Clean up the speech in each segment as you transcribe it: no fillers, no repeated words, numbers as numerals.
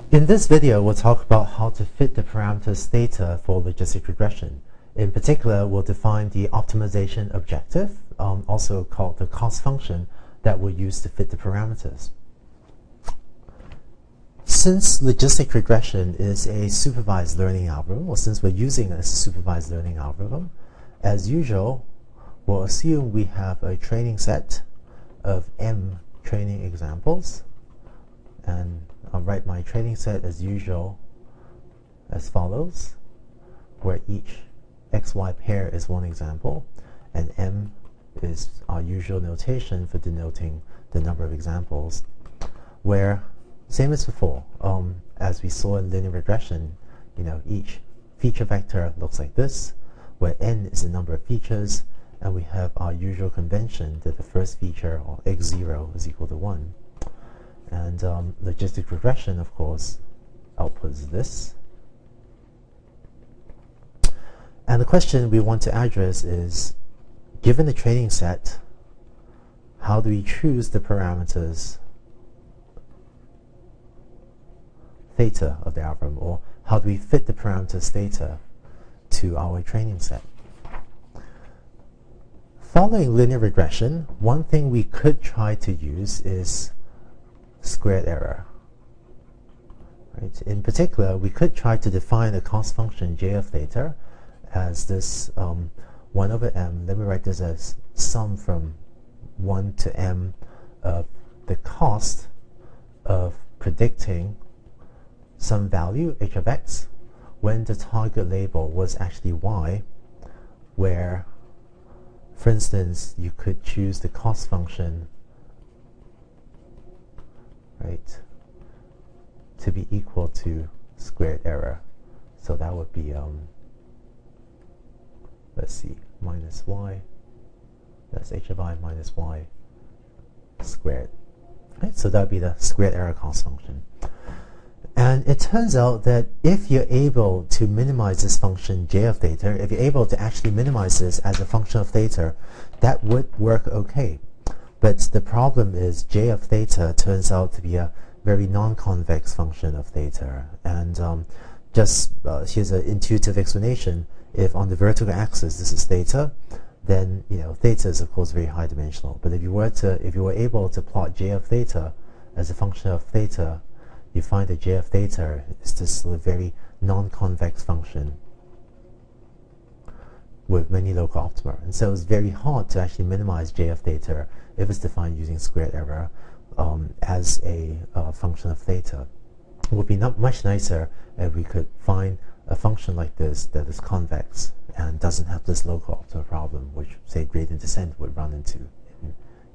In this video, we'll talk about how to fit the parameters theta for logistic regression. In particular, we'll define the optimization objective, also called the cost function, that we'll use to fit the parameters. Since logistic regression is a supervised learning algorithm, or since we're using it as a supervised learning algorithm, as usual, we'll assume we have a training set of m training examples, and I'll write my training set as usual as follows, where each xy pair is one example, and m is our usual notation for denoting the number of examples, where, same as before, as we saw in linear regression, each feature vector looks like this, where n is the number of features, and we have our usual convention that the first feature, or x0, is equal to 1. And logistic regression, of course, outputs this. And the question we want to address is, given the training set, how do we choose the parameters theta of the algorithm, or how do we fit the parameters theta to our training set? Following linear regression, one thing we could try to use is squared error. Right? In particular, we could try to define a cost function j of theta as this 1 over m. Let me write this as sum from 1 to m of the cost of predicting some value h of x when the target label was actually y, where, for instance, you could choose the cost function, right, to be equal to squared error. So that would be, let's see, minus y, that's h of I minus y squared. Right? So that would be the squared error cost function. And it turns out that if you're able to minimize this function j of theta, if you're able to actually minimize this as a function of theta, that would work okay. But the problem is j of theta turns out to be a very non-convex function of theta. And here's an intuitive explanation. If on the vertical axis this is theta, then theta is of course very high dimensional. But if you were able to plot j of theta as a function of theta, you find that j of theta is this very non-convex function with many local optima. And so it's very hard to actually minimize j of theta if it's defined using squared error as a function of theta. It would be much nicer if we could find a function like this that is convex and doesn't have this local optima problem, which, say, gradient descent would run into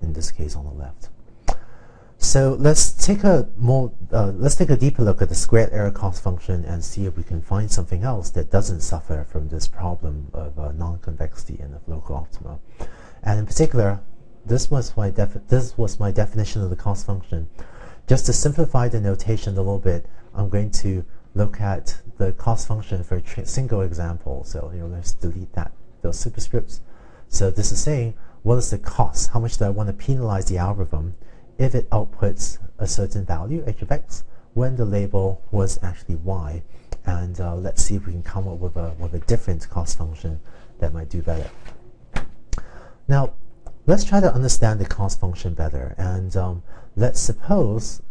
in this case on the left. So let's take a deeper look at the squared error cost function and see if we can find something else that doesn't suffer from this problem of non-convexity and of local optima. And in particular, this was my definition of the cost function. Just to simplify the notation a little bit, I'm going to look at the cost function for a single example. So let's delete those superscripts. So this is saying, what is the cost? How much do I want to penalize the algorithm if it outputs a certain value, h of x, when the label was actually y? And let's see if we can come up with a different cost function that might do better. Now, let's try to understand the cost function better. And let's suppose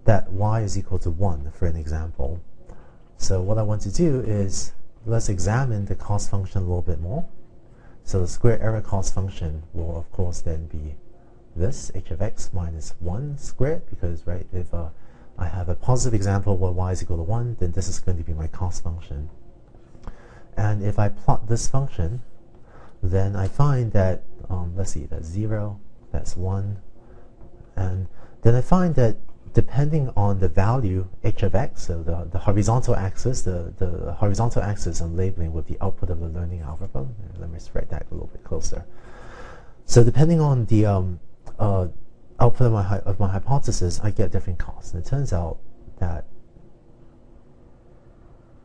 that y is equal to 1 for an example. So what I want to do is, let's examine the cost function a little bit more. So the square error cost function will, of course, then be this, h of x minus 1 squared, because, right, if I have a positive example where y is equal to 1, then this is going to be my cost function. And if I plot this function, then I find that, let's see, that's 0, that's 1, and then I find that depending on the value h of x, so the horizontal axis, the horizontal axis I'm labeling with the output of the learning algorithm. Let me spread that a little bit closer. So depending on the output of my hypothesis, I get different costs. And it turns out that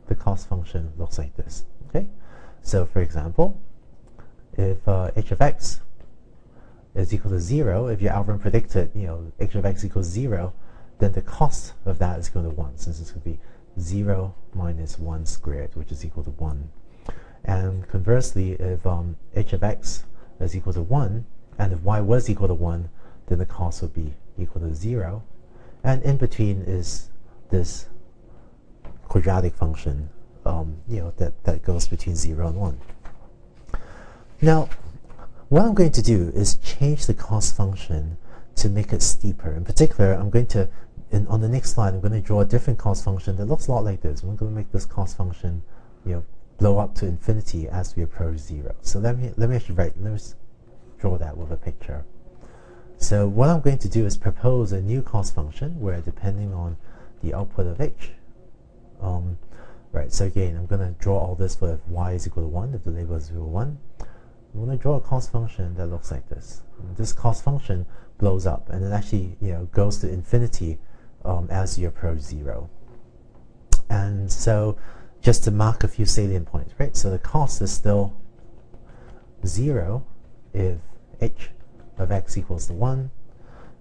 the cost function looks like this. Okay, so for example, if h of x is equal to 0, if your algorithm predicted h of x equals 0, then the cost of that is equal to 1, since it's going to be 0 minus 1 squared, which is equal to 1. And conversely, if h of x is equal to 1, and if y was equal to 1, then the cost would be equal to 0. And in between is this quadratic function, that goes between 0 and 1. Now, what I'm going to do is change the cost function to make it steeper. In particular, I'm going to, on the next slide, I'm going to draw a different cost function that looks a lot like this. I'm going to make this cost function, blow up to infinity as we approach 0. So let me draw that with a picture. So what I'm going to do is propose a new cost function where, depending on the output of h, so again, I'm going to draw all this for if y is equal to 1, if the label is equal to 1. I'm going to draw a cost function that looks like this. And this cost function blows up, and it actually goes to infinity as you approach 0. And so, just to mark a few salient points, right? So the cost is still 0 if h of x equals to 1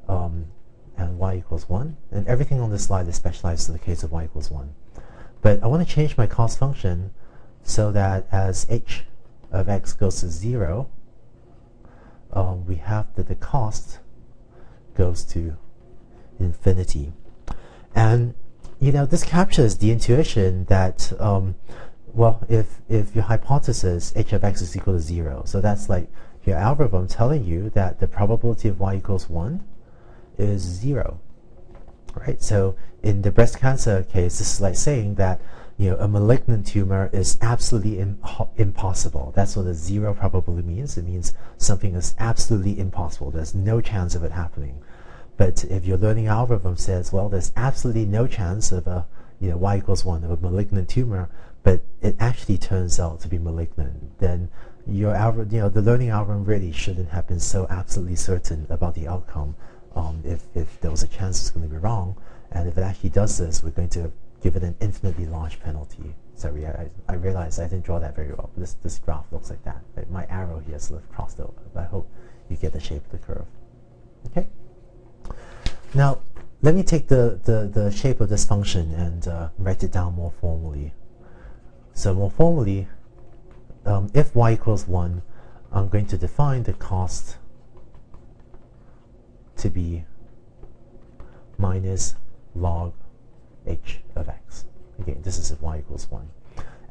and y equals 1. And everything on this slide is specialized to the case of y equals 1. But I want to change my cost function so that as h of x goes to 0, we have that the cost goes to infinity. And this captures the intuition that if your hypothesis h of x is equal to 0, so that's like your algorithm telling you that the probability of y equals 1 is 0, right? So in the breast cancer case, this is like saying that a malignant tumor is absolutely impossible. That's what a 0 probability means. It means something is absolutely impossible. There's no chance of it happening. But if your learning algorithm says, well, there's absolutely no chance of a y equals 1 of a malignant tumor, but it actually turns out to be malignant, then your algorithm, the learning algorithm really shouldn't have been so absolutely certain about the outcome. If there was a chance it's going to be wrong, and if it actually does this, we're going to give it an infinitely large penalty. Sorry, I realized I didn't draw that very well. This graph looks like that. Right? My arrow here is sort of crossed over, but I hope you get the shape of the curve. Okay. Now, let me take the shape of this function and write it down more formally. So more formally, if y equals 1, I'm going to define the cost to be minus log h of x. Again, this is if y equals 1.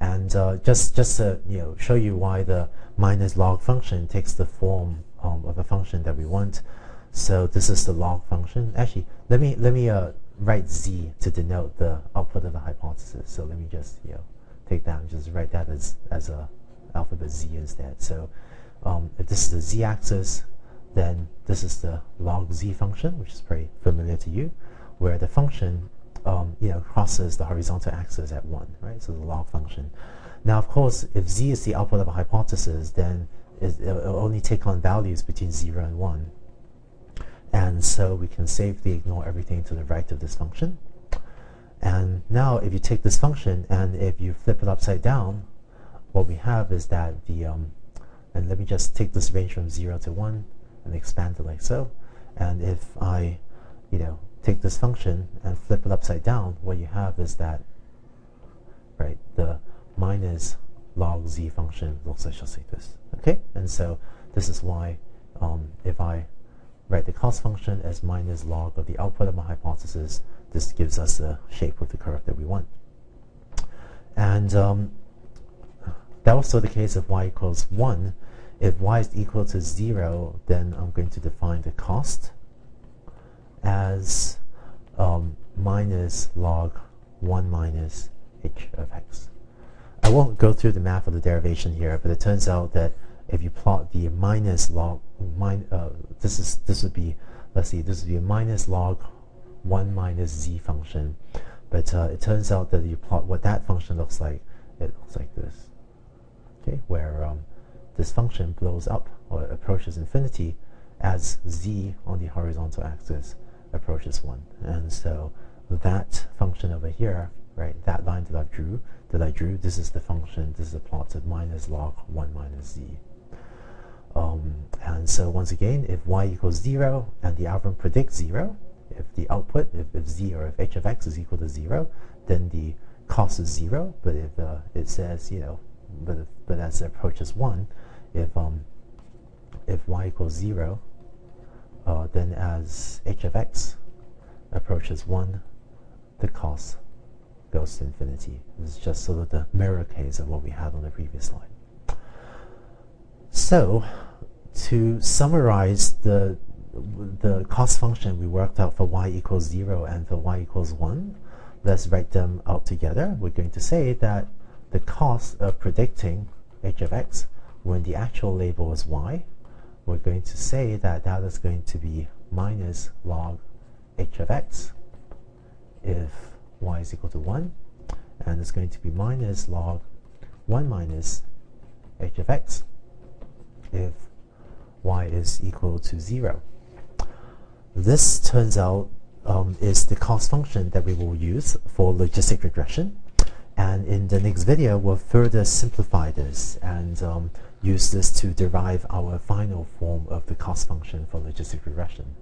And just to show you why the minus log function takes the form of a function that we want. So this is the log function. Actually, let me write z to denote the output of the hypothesis. So let me just take that and just write that as a alphabet z instead. So if this is the z-axis, then this is the log z function, which is very familiar to you, where the function crosses the horizontal axis at 1, right? So the log function. Now, of course, if z is the output of a hypothesis, then it'll only take on values between 0 and 1. And so we can safely ignore everything to the right of this function. And now if you take this function and if you flip it upside down, what we have is that and let me just take this range from 0 to 1 and expand it like so. And if I, take this function and flip it upside down, what you have is that, right, the minus log z function looks like just like this. Okay? And so this is why if I write the cost function as minus log of the output of my hypothesis, this gives us the shape of the curve that we want. And that was also the case if y equals 1. If y is equal to 0, then I'm going to define the cost as minus log 1 minus h of x. I won't go through the math of the derivation here, but it turns out that if you plot the minus log, this would be, let's see, this would be a minus log 1 minus z function. But it turns out that if you plot what that function looks like, it looks like this. Okay, where this function blows up or approaches infinity as z on the horizontal axis approaches 1. And so that function over here, right, that line that I drew, this is the function, this is the plot of minus log 1 minus z. And so once again, if y equals 0 and the algorithm predicts 0, If the output, if z or if h of x is equal to 0, then the cost is 0. But if it says, you know, but as it approaches 1, if y equals 0, then as h of x approaches 1, the cost goes to infinity. This is just sort of the mirror case of what we had on the previous slide. So, to summarize the cost function we worked out for y equals 0 and for y equals 1, let's write them out together. We're going to say that the cost of predicting h of x when the actual label is y, we're going to say that that is going to be minus log h of x if y is equal to 1, and it's going to be minus log 1 minus h of x if y is equal to 0. This turns out is the cost function that we will use for logistic regression, and in the next video we'll further simplify this and use this to derive our final form of the cost function for logistic regression.